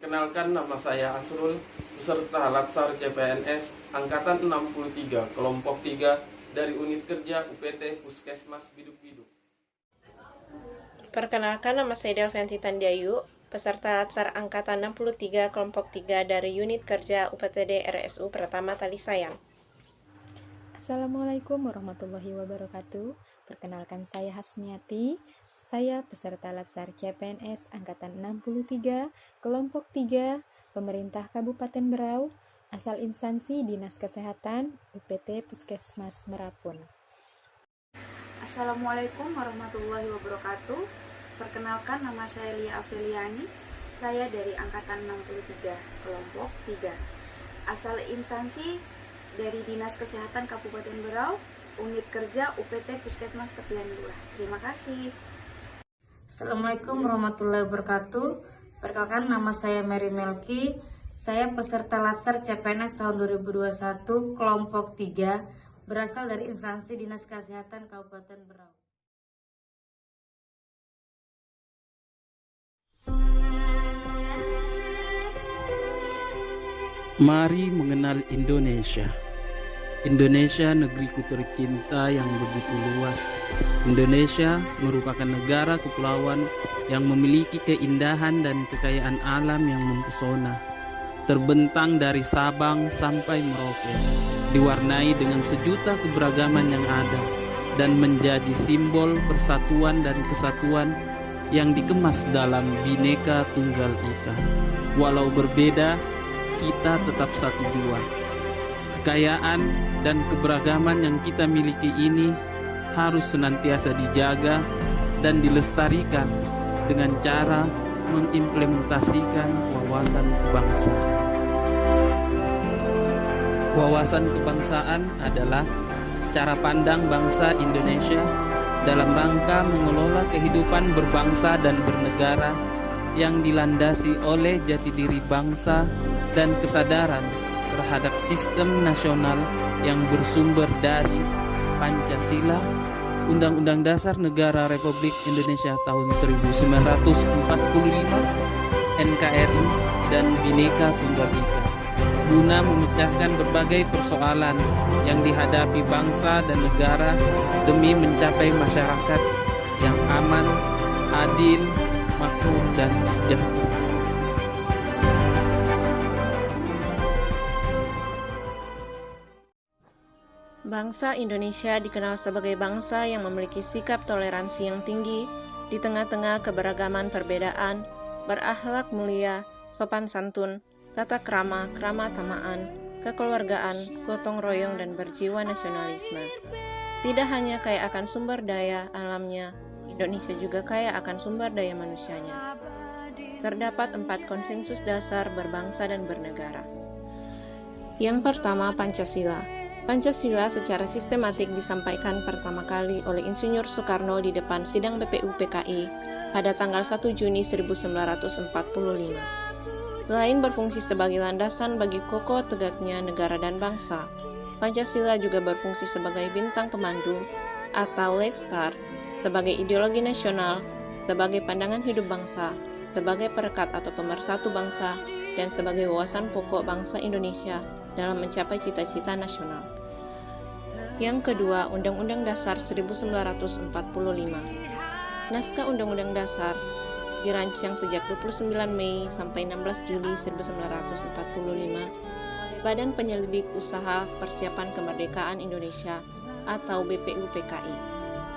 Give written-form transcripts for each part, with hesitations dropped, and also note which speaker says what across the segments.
Speaker 1: Kenalkan, nama saya Asrul, peserta Latsar CPNS Angkatan 63, kelompok 3 dari unit kerja UPT Puskesmas Biduk-Biduk.
Speaker 2: Perkenalkan, nama saya Delvianti Tandiayu, peserta Latsar Angkatan 63, kelompok 3 dari unit kerja UPTD RSU Pratama Talisayang.
Speaker 3: Assalamualaikum warahmatullahi wabarakatuh. Perkenalkan, saya Hasmiati. Saya peserta Latsar CPNS Angkatan 63, kelompok 3, Pemerintah Kabupaten Berau, asal instansi Dinas Kesehatan UPT Puskesmas Merapun.
Speaker 4: Assalamualaikum warahmatullahi wabarakatuh. Perkenalkan, nama saya Lia Afeliani. Saya dari Angkatan 63, kelompok 3. Asal instansi dari Dinas Kesehatan Kabupaten Berau, unit kerja UPT Puskesmas Tepian 2. Terima kasih.
Speaker 5: Assalamualaikum warahmatullahi wabarakatuh. Perkenalkan, nama saya Mary Melki. Saya peserta Latsar CPNS tahun 2021, kelompok 3, berasal dari instansi Dinas Kesehatan Kabupaten Berau.
Speaker 6: Mari mengenal Indonesia. Indonesia, negeriku tercinta yang begitu luas. Indonesia merupakan negara kepulauan yang memiliki keindahan dan kekayaan alam yang mempesona. Terbentang dari Sabang sampai Merauke, diwarnai dengan sejuta keberagaman yang ada, dan menjadi simbol persatuan dan kesatuan yang dikemas dalam Bhinneka Tunggal Ika. Walau berbeda, kita tetap satu jua. Kekayaan dan keberagaman yang kita miliki ini harus senantiasa dijaga dan dilestarikan dengan cara mengimplementasikan wawasan kebangsaan. Wawasan kebangsaan adalah cara pandang bangsa Indonesia dalam rangka mengelola kehidupan berbangsa dan bernegara yang dilandasi oleh jati diri bangsa dan kesadaran terhadap sistem nasional yang bersumber dari Pancasila, Undang-Undang Dasar Negara Republik Indonesia tahun 1945, NKRI, dan Bhinneka Tunggal Ika, guna memecahkan berbagai persoalan yang dihadapi bangsa dan negara demi mencapai masyarakat yang aman, adil, makmur, dan sejahtera.
Speaker 2: Bangsa Indonesia dikenal sebagai bangsa yang memiliki sikap toleransi yang tinggi di tengah-tengah keberagaman perbedaan, berakhlak mulia, sopan santun, tata krama, krama tamaan, kekeluargaan, gotong royong, dan berjiwa nasionalisme. Tidak hanya kaya akan sumber daya alamnya, Indonesia juga kaya akan sumber daya manusianya. Terdapat 4 konsensus dasar berbangsa dan bernegara. Yang pertama, Pancasila. Pancasila secara sistematik disampaikan pertama kali oleh Insinyur Soekarno di depan sidang BPUPKI pada tanggal 1 Juni 1945. Selain berfungsi sebagai landasan bagi kokoh tegaknya negara dan bangsa, Pancasila juga berfungsi sebagai bintang pemandu atau lextar, sebagai ideologi nasional, sebagai pandangan hidup bangsa, sebagai perekat atau pemersatu bangsa, dan sebagai wawasan pokok bangsa Indonesia dalam mencapai cita-cita nasional. Yang kedua, Undang-Undang Dasar 1945. Naskah Undang-Undang Dasar dirancang sejak 29 Mei sampai 16 Juli 1945 oleh Badan Penyelidik Usaha Persiapan Kemerdekaan Indonesia atau BPUPKI.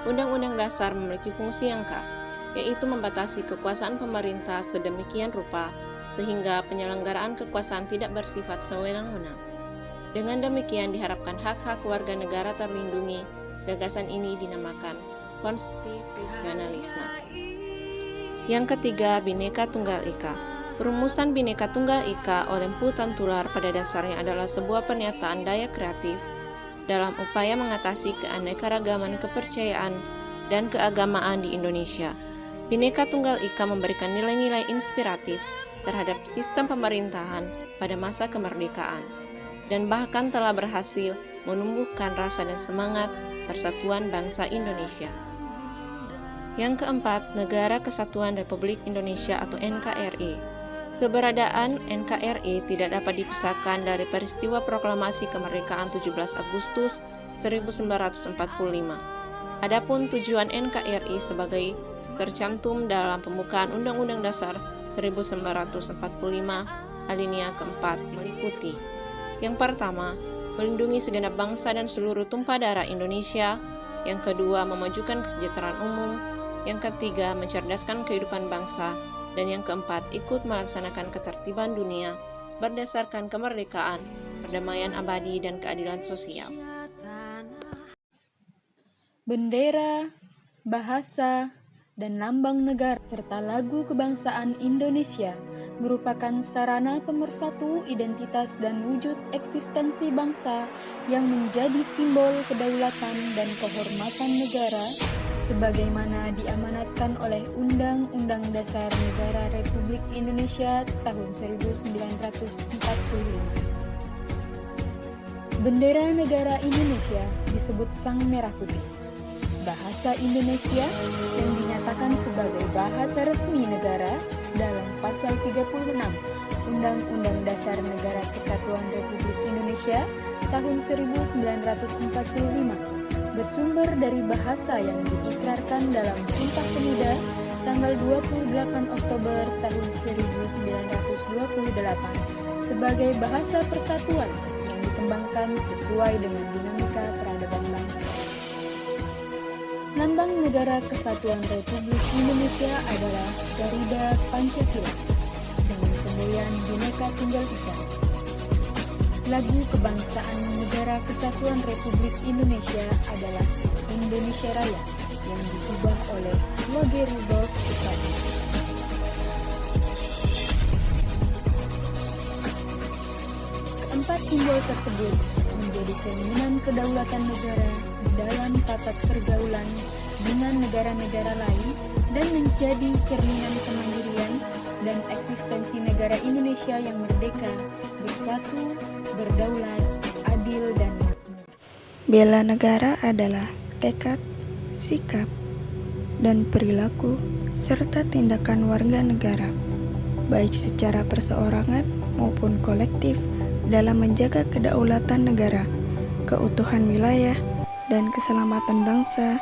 Speaker 2: Undang-Undang Dasar memiliki fungsi yang khas, yaitu membatasi kekuasaan pemerintah sedemikian rupa sehingga penyelenggaraan kekuasaan tidak bersifat sewenang-wenang. Dengan demikian diharapkan hak-hak warga negara terlindungi. Gagasan ini dinamakan konstitusionalisme. Yang ketiga, Bhinneka Tunggal Ika. Perumusan Bhinneka Tunggal Ika oleh Mpu Tantular pada dasarnya adalah sebuah pernyataan daya kreatif dalam upaya mengatasi keanekaragaman kepercayaan dan keagamaan di Indonesia. Bhinneka Tunggal Ika memberikan nilai-nilai inspiratif terhadap sistem pemerintahan pada masa kemerdekaan, dan bahkan telah berhasil menumbuhkan rasa dan semangat persatuan bangsa Indonesia. Yang keempat, Negara Kesatuan Republik Indonesia atau NKRI. Keberadaan NKRI tidak dapat dipisahkan dari peristiwa proklamasi kemerdekaan 17 Agustus 1945. Adapun tujuan NKRI sebagai tercantum dalam pembukaan Undang-Undang Dasar 1945 alinea keempat meliputi: yang pertama, melindungi segenap bangsa dan seluruh tumpah darah Indonesia; yang kedua, memajukan kesejahteraan umum; yang ketiga, mencerdaskan kehidupan bangsa; dan yang keempat, ikut melaksanakan ketertiban dunia berdasarkan kemerdekaan, perdamaian abadi, dan keadilan sosial.
Speaker 3: Bendera, bahasa, dan lambang negara serta lagu kebangsaan Indonesia merupakan sarana pemersatu identitas dan wujud eksistensi bangsa yang menjadi simbol kedaulatan dan kehormatan negara sebagaimana diamanatkan oleh Undang-Undang Dasar Negara Republik Indonesia tahun 1945. Bendera negara Indonesia disebut Sang Merah Putih. Bahasa Indonesia yang dinyatakan sebagai bahasa resmi negara dalam pasal 36 Undang-Undang Dasar Negara Kesatuan Republik Indonesia tahun 1945 bersumber dari bahasa yang diikrarkan dalam Sumpah Pemuda tanggal 28 Oktober tahun 1928 sebagai bahasa persatuan yang dikembangkan sesuai dengan dinamika peradaban bangsa. Lambang Negara Kesatuan Republik Indonesia adalah Garuda Pancasila dengan semboyan Bhinneka Tunggal Ika. Lagu kebangsaan Negara Kesatuan Republik Indonesia adalah Indonesia Raya yang diubah oleh Wage Rudolf Soekarno. Keempat simbol tersebut menjadi cerminan kedaulatan negara dalam tata pergaulan dengan negara-negara lain dan menjadi cerminan kemandirian dan eksistensi negara Indonesia yang merdeka, bersatu, berdaulat, adil, dan makmur.
Speaker 7: Bela negara adalah tekad, sikap, dan perilaku serta tindakan warga negara, baik secara perseorangan maupun kolektif dalam menjaga kedaulatan negara, keutuhan wilayah, dan keselamatan bangsa,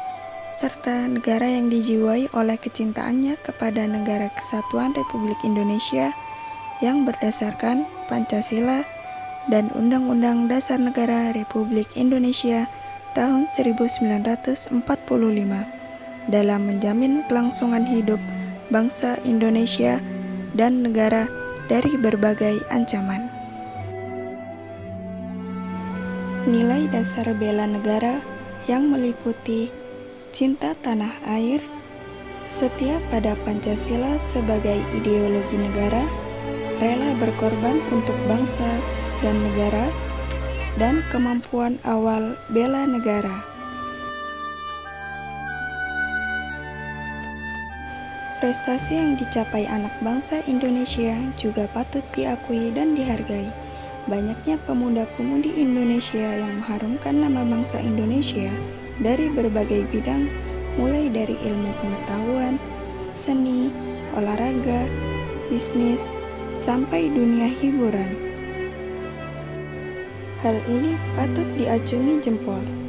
Speaker 7: serta negara yang dijiwai oleh kecintaannya kepada Negara Kesatuan Republik Indonesia yang berdasarkan Pancasila dan Undang-Undang Dasar Negara Republik Indonesia tahun 1945 dalam menjamin kelangsungan hidup bangsa Indonesia dan negara dari berbagai ancaman. Nilai dasar bela negara yang meliputi cinta tanah air, setia pada Pancasila sebagai ideologi negara, rela berkorban untuk bangsa dan negara, dan kemampuan awal bela negara. Prestasi yang dicapai anak bangsa Indonesia juga patut diakui dan dihargai. Banyaknya pemuda-pemudi Indonesia yang mengharumkan nama bangsa Indonesia dari berbagai bidang, mulai dari ilmu pengetahuan, seni, olahraga, bisnis, sampai dunia hiburan. Hal ini patut diacungi jempol.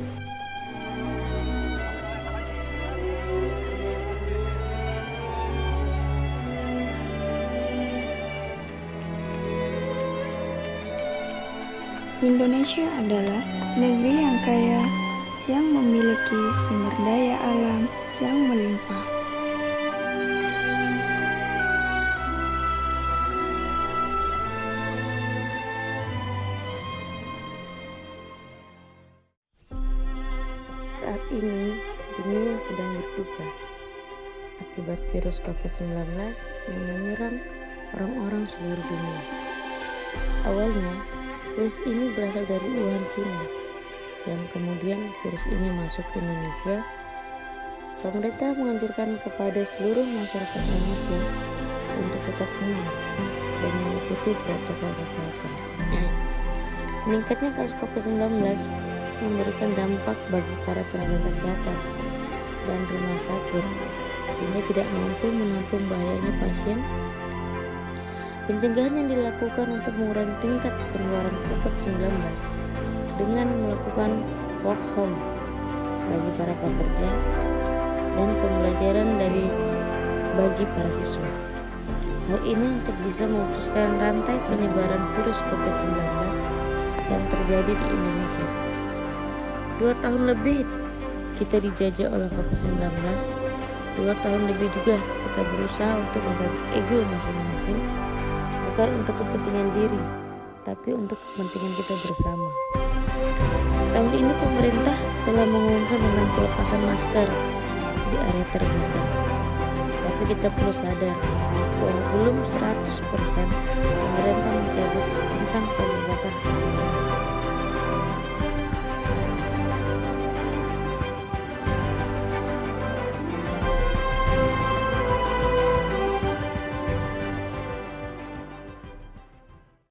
Speaker 7: Indonesia adalah negeri yang kaya, yang memiliki sumber daya alam yang melimpah.
Speaker 5: Saat ini, dunia sedang berduka akibat virus COVID-19 yang menyerang orang-orang seluruh dunia. Awalnya, virus ini berasal dari Wuhan, China, dan kemudian virus ini masuk ke Indonesia. Pemerintah menganjurkan kepada seluruh masyarakat Indonesia untuk tetap tenang dan mengikuti protokol kesehatan. Meningkatnya kasus COVID-19 memberikan dampak bagi para tenaga kesehatan dan rumah sakit hingga tidak mampu menampung bahayanya pasien
Speaker 8: Pencegahan yang dilakukan untuk mengurangi tingkat penularan COVID-19 dengan melakukan work home bagi para pekerja dan pembelajaran bagi para siswa. Hal ini untuk bisa memutuskan rantai penyebaran virus COVID-19 yang terjadi di Indonesia. 2 tahun lebih kita dijajah oleh COVID-19. 2 tahun lebih juga kita berusaha untuk menjaga ego masing-masing, bukan untuk kepentingan diri, tapi untuk kepentingan kita bersama. Tahun ini pemerintah telah mengumumkan tentang pelepasan masker di area terbuka. Tapi kita perlu sadar bahwa belum 100% pemerintah mencabut tentang pembebasan masker.